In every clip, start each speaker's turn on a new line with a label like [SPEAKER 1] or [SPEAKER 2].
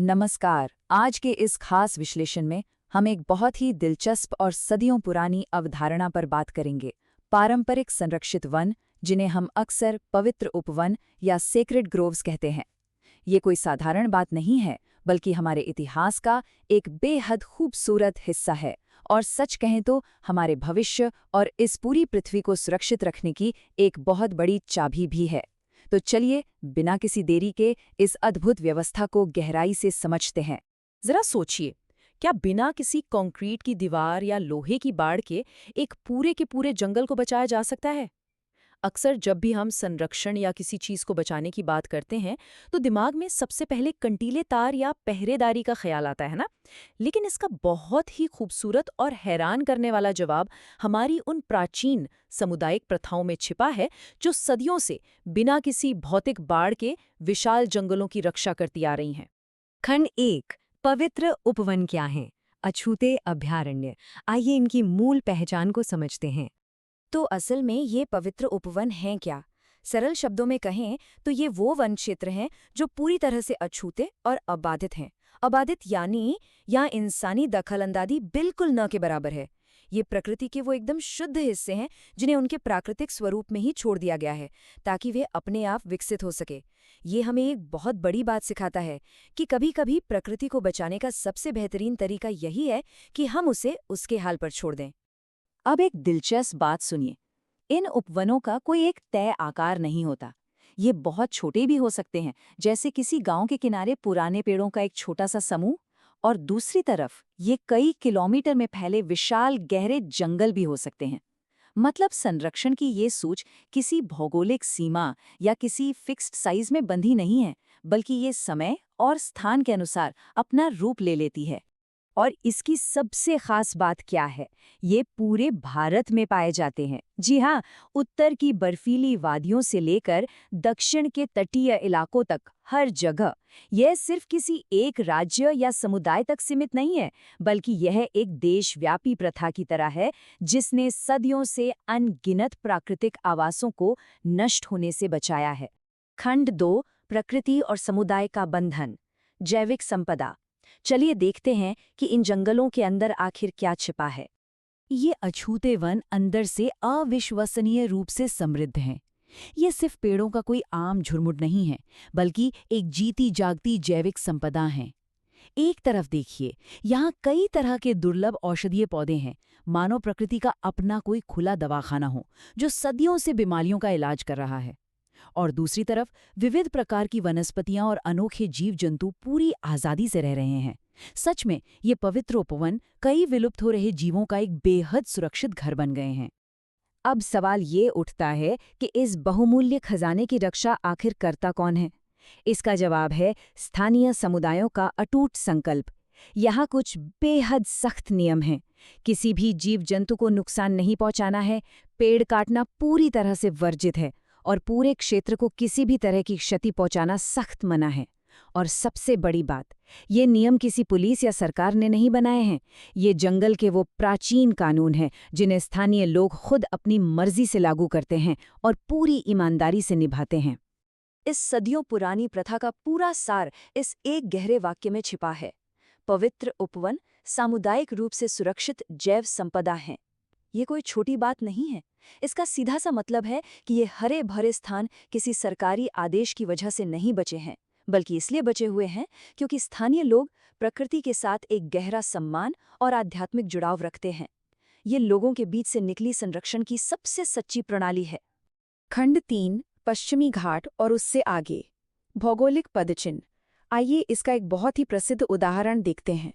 [SPEAKER 1] नमस्कार। आज के इस खास विश्लेषण में हम एक बहुत ही दिलचस्प और सदियों पुरानी अवधारणा पर बात करेंगे। पारंपरिक संरक्षित वन, जिन्हें हम अक्सर पवित्र उपवन या सेक्रेड ग्रोव्स कहते हैं। ये कोई साधारण बात नहीं है, बल्कि हमारे इतिहास का एक बेहद खूबसूरत हिस्सा है और सच कहें तो हमारे भविष्य और इस पूरी पृथ्वी को सुरक्षित रखने की एक बहुत बड़ी चाबी भी है। तो चलिए बिना किसी देरी के इस अद्भुत व्यवस्था को गहराई से समझते हैं।
[SPEAKER 2] जरा सोचिए, क्या बिना किसी कंक्रीट की दीवार या लोहे की बाड़ के एक पूरे के पूरे जंगल को बचाया जा सकता है? अक्सर जब भी हम संरक्षण या किसी चीज को बचाने की बात करते हैं, तो दिमाग में सबसे पहले कंटीले तार या पहरेदारी का ख्याल आता है ना? लेकिन इसका बहुत ही खूबसूरत और हैरान करने वाला जवाब हमारी उन प्राचीन सामुदायिक प्रथाओं में छिपा है, जो सदियों से बिना किसी भौतिक बाड़ के विशाल जंगलों की रक्षा करती आ रही हैं।
[SPEAKER 3] खंड 1। पवित्र उपवन क्या हैं? अछूते अभयारण्य। आइए इनकी मूल पहचान को समझते हैं।
[SPEAKER 1] तो असल में ये पवित्र उपवन हैं क्या? सरल शब्दों में कहें तो ये वो वन क्षेत्र हैं जो पूरी तरह से अछूते और अबाधित हैं। अबाधित यानी यहाँ इंसानी दखलंदाजी बिल्कुल न के बराबर है। ये प्रकृति के वो एकदम शुद्ध हिस्से हैं जिन्हें उनके प्राकृतिक स्वरूप में ही छोड़ दिया गया है, ताकि वे अपने आप विकसित हो सके। ये हमें एक बहुत बड़ी बात सिखाता है कि कभी-कभी प्रकृति को बचाने का सबसे बेहतरीन तरीका यही है कि हम उसे उसके हाल पर छोड़ दें। अब एक दिलचस्प बात सुनिए। इन उपवनों का कोई एक तय आकार नहीं होता। ये बहुत छोटे भी हो सकते हैं, जैसे किसी गांव के किनारे पुराने पेड़ों का एक छोटा सा समूह, और दूसरी तरफ ये कई किलोमीटर में फैले विशाल गहरे जंगल भी हो सकते हैं। मतलब संरक्षण की ये सूझ किसी भौगोलिक सीमा या किसी फिक्स्ड साइज में बंधी नहीं है, बल्कि ये समय और स्थान के अनुसार अपना रूप ले लेती है। और इसकी सबसे खास बात क्या है? ये पूरे भारत में पाए जाते हैं। जी हाँ, उत्तर की बर्फीली वादियों से लेकर दक्षिण के तटीय इलाकों तक, हर जगह। यह सिर्फ किसी एक राज्य या समुदाय तक सीमित नहीं है, बल्कि यह एक देशव्यापी प्रथा की तरह है, जिसने सदियों से अनगिनत प्राकृतिक आवासों को नष्ट होने से बचाया है। खंड 2। प्रकृति और समुदाय का बंधन। जैविक संपदा। चलिए देखते हैं कि इन जंगलों के अंदर आखिर क्या छिपा है। ये अछूते वन अंदर से अविश्वसनीय रूप से समृद्ध हैं। ये सिर्फ पेड़ों का कोई आम झुरमुट नहीं है, बल्कि एक जीती जागती जैविक संपदा है। एक तरफ देखिए, यहाँ कई तरह के दुर्लभ औषधीय पौधे हैं, मानो प्रकृति का अपना कोई खुला दवाखाना हो, जो सदियों से बीमारियों का इलाज कर रहा है। और दूसरी तरफ विविध प्रकार की वनस्पतियां और अनोखे जीव जंतु पूरी आजादी से रह रहे हैं। सच में ये पवित्र उपवन कई विलुप्त हो रहे जीवों का एक बेहद सुरक्षित घर बन गए हैं। अब सवाल ये उठता है कि इस बहुमूल्य खजाने की रक्षा आखिर करता कौन है? इसका जवाब है स्थानीय समुदायों का अटूट संकल्प। यहाँ कुछ बेहद सख्त नियम हैं। किसी भी जीव जंतु को नुकसान नहीं पहुंचाना है, पेड़ काटना पूरी तरह से वर्जित है, और पूरे क्षेत्र को किसी भी तरह की क्षति पहुंचाना सख्त मना है। और सबसे बड़ी बात, ये नियम किसी पुलिस या सरकार ने नहीं बनाए हैं। ये जंगल के वो प्राचीन कानून हैं जिन्हें स्थानीय लोग खुद अपनी मर्जी से लागू करते हैं और पूरी ईमानदारी से निभाते हैं। इस सदियों पुरानी प्रथा का पूरा सार इस एक गहरे वाक्य में छिपा है। पवित्र उपवन सामुदायिक रूप से सुरक्षित जैव संपदा हैं। ये कोई छोटी बात नहीं है। इसका सीधा सा मतलब है कि ये हरे भरे स्थान किसी सरकारी आदेश की वजह से नहीं बचे हैं, बल्कि इसलिए बचे हुए हैं क्योंकि स्थानीय लोग प्रकृति के साथ एक गहरा सम्मान और आध्यात्मिक जुड़ाव रखते हैं। ये लोगों के बीच से निकली संरक्षण की सबसे सच्ची प्रणाली है। खंड 3। पश्चिमी घाट और उससे आगे। भौगोलिक पदचिन्ह। आइए इसका एक बहुत ही प्रसिद्ध उदाहरण देखते हैं।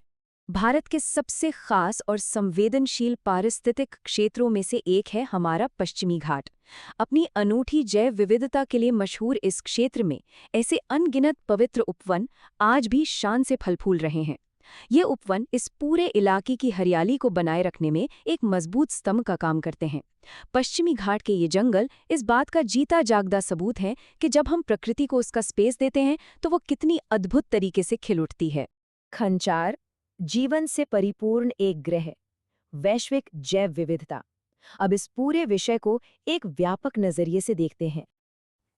[SPEAKER 1] भारत के सबसे खास और संवेदनशील पारिस्थितिक क्षेत्रों में से एक है हमारा पश्चिमी घाट। अपनी अनूठी जैव विविधता के लिए मशहूर इस क्षेत्र में ऐसे अनगिनत पवित्र उपवन आज भी शान से फल फूल रहे हैं। ये उपवन इस पूरे इलाके की हरियाली को बनाए रखने में एक मजबूत स्तंभ का काम करते हैं। पश्चिमी घाट के ये जंगल इस बात का जीता जागदा सबूत है कि जब हम प्रकृति को उसका स्पेस देते हैं तो वो कितनी अद्भुत तरीके से खिल उठती है। खंड 4। जीवन से परिपूर्ण एक ग्रह। वैश्विक जैव विविधता। अब इस पूरे विषय को एक व्यापक नजरिए से देखते हैं।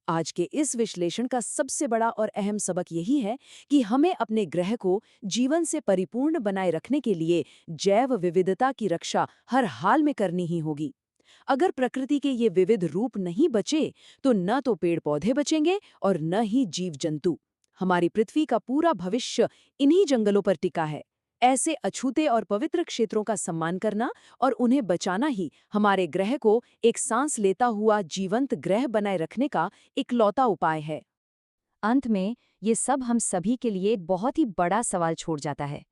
[SPEAKER 2] आज के इस विश्लेषण का सबसे बड़ा और अहम सबक यही है कि हमें अपने ग्रह को जीवन से परिपूर्ण बनाए रखने के लिए जैव विविधता की रक्षा हर हाल में करनी ही होगी। अगर प्रकृति के ये विविध रूप नहीं बचे तो न तो पेड़ पौधे बचेंगे और न ही जीव जंतु। हमारी पृथ्वी का पूरा भविष्य इन्हीं जंगलों पर टिका है। ऐसे अछूते और पवित्र क्षेत्रों का सम्मान करना और उन्हें बचाना ही हमारे ग्रह को एक सांस लेता हुआ जीवंत ग्रह बनाए रखने का इकलौता उपाय है।
[SPEAKER 1] अंत में ये सब हम सभी के लिए एक बहुत ही बड़ा सवाल छोड़ जाता है।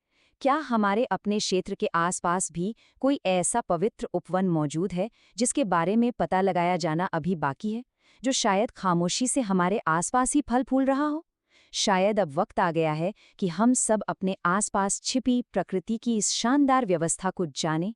[SPEAKER 1] क्या हमारे अपने क्षेत्र के आसपास भी कोई ऐसा पवित्र उपवन मौजूद है जिसके बारे में पता लगाया जाना अभी बाकी है, जो शायद खामोशी से हमारे आसपास ही फल फूल रहा हो? शायद अब वक्त आ गया है कि हम सब अपने आसपास छिपी प्रकृति की इस शानदार व्यवस्था को जानें,